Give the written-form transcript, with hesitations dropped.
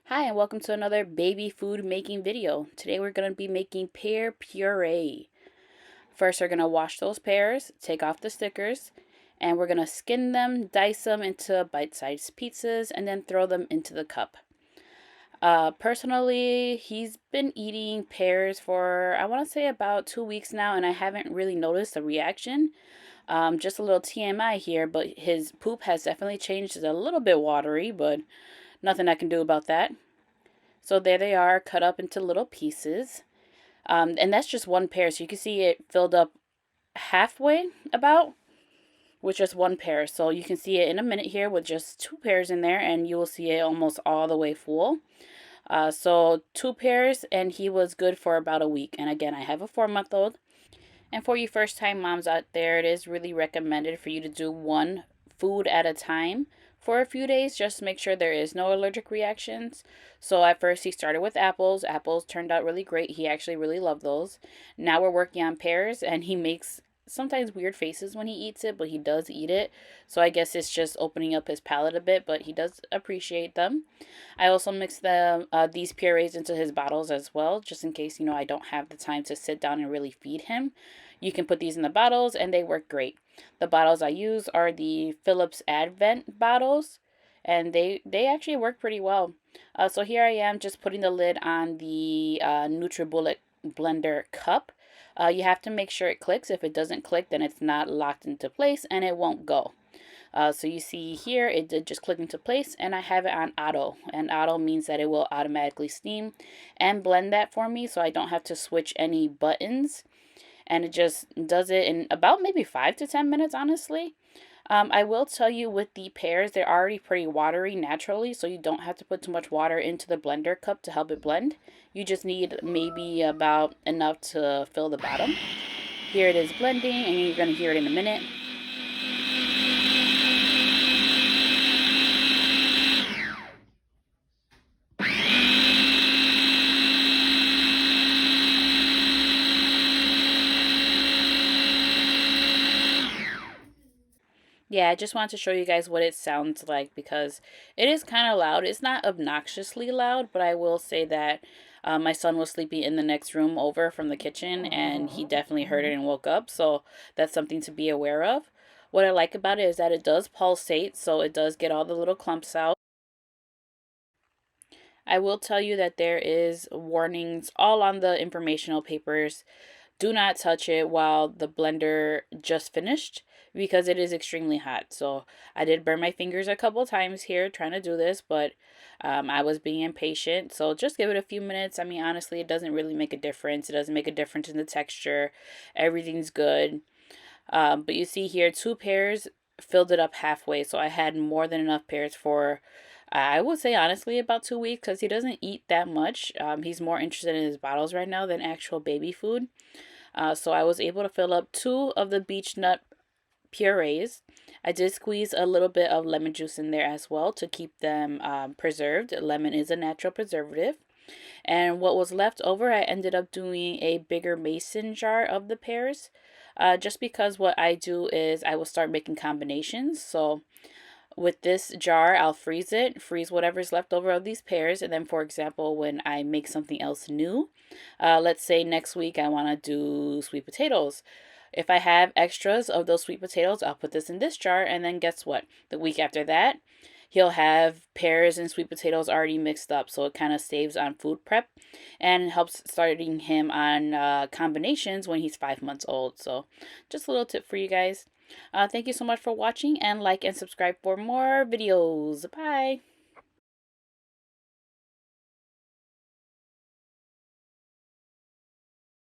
Hi and welcome to another baby food making video. Today we're going to be making pear puree. First we're going to wash those pears, take off the stickers, and we're going to skin them, dice them into bite-sized pizzas, and then throw them into the cup. Personally, he's been eating pears for I want to say about 2 weeks now, and I haven't really noticed a reaction. Just a little TMI here, but his poop has definitely changed. It's a little bit watery, but nothing I can do about that. So there they are, cut up into little pieces. And that's just one pear. So you can see it filled up halfway about with just one pear. So you can see it in a minute here with just two pears in there, and you will see it almost all the way full. So two pears, and he was good for about a week. And again, I have a 4-month-old. And for you first time moms out there, it is really recommended for you to do one food at a time for a few days. Just to make sure there is no allergic reactions. So at first he started with apples. Apples turned out really great. He actually really loved those. Now we're working on pears, and he makes sometimes weird faces when he eats it, but he does eat it. So I guess it's just opening up his palate a bit, but he does appreciate them. I also mix these purees into his bottles as well, just in case, I don't have the time to sit down and really feed him. You can put these in the bottles and they work great. The bottles I use are the Philips Advent bottles, and they actually work pretty well. So here I am just putting the lid on the Nutribullet blender cup. You have to make sure it clicks. If it doesn't click, then it's not locked into place and it won't go. So you see here, it did just click into place, and I have it on auto. And auto means that it will automatically steam and blend that for me, so I don't have to switch any buttons. And it just does it in about maybe 5 to 10 minutes, honestly. I will tell you with the pears, they're already pretty watery naturally, so you don't have to put too much water into the blender cup to help it blend. You just need maybe about enough to fill the bottom. Here it is blending, and you're going to hear it in a minute. Yeah, I just wanted to show you guys what it sounds like because it is kind of loud. It's not obnoxiously loud, but I will say that my son was sleeping in the next room over from the kitchen, and he definitely heard it and woke up. So that's something to be aware of. What I like about it is that it does pulsate, so it does get all the little clumps out. I will tell you that there is warnings all on the informational papers. Do not touch it while the blender just finished because it is extremely hot. So I did burn my fingers a couple times here trying to do this, but I was being impatient. So just give it a few minutes. I mean, honestly, it doesn't really make a difference. It doesn't make a difference in the texture. Everything's good. But you see here, two pears filled it up halfway. So I had more than enough pears for, I would say honestly, about 2 weeks because he doesn't eat that much. He's more interested in his bottles right now than actual baby food. So I was able to fill up 2 of the beech nut purees. I did squeeze a little bit of lemon juice in there as well to keep them preserved. Lemon is a natural preservative. And what was left over, I ended up doing a bigger mason jar of the pears. Just because what I do is I will start making combinations. So with this jar, I'll freeze whatever's left over of these pears. And then, for example, when I make something else new, let's say next week I want to do sweet potatoes. If I have extras of those sweet potatoes, I'll put this in this jar. And then guess what? The week after that, he'll have pears and sweet potatoes already mixed up. So it kind of saves on food prep and helps starting him on combinations when he's 5 months old. So just a little tip for you guys. Thank you so much for watching, and like and subscribe for more videos. Bye.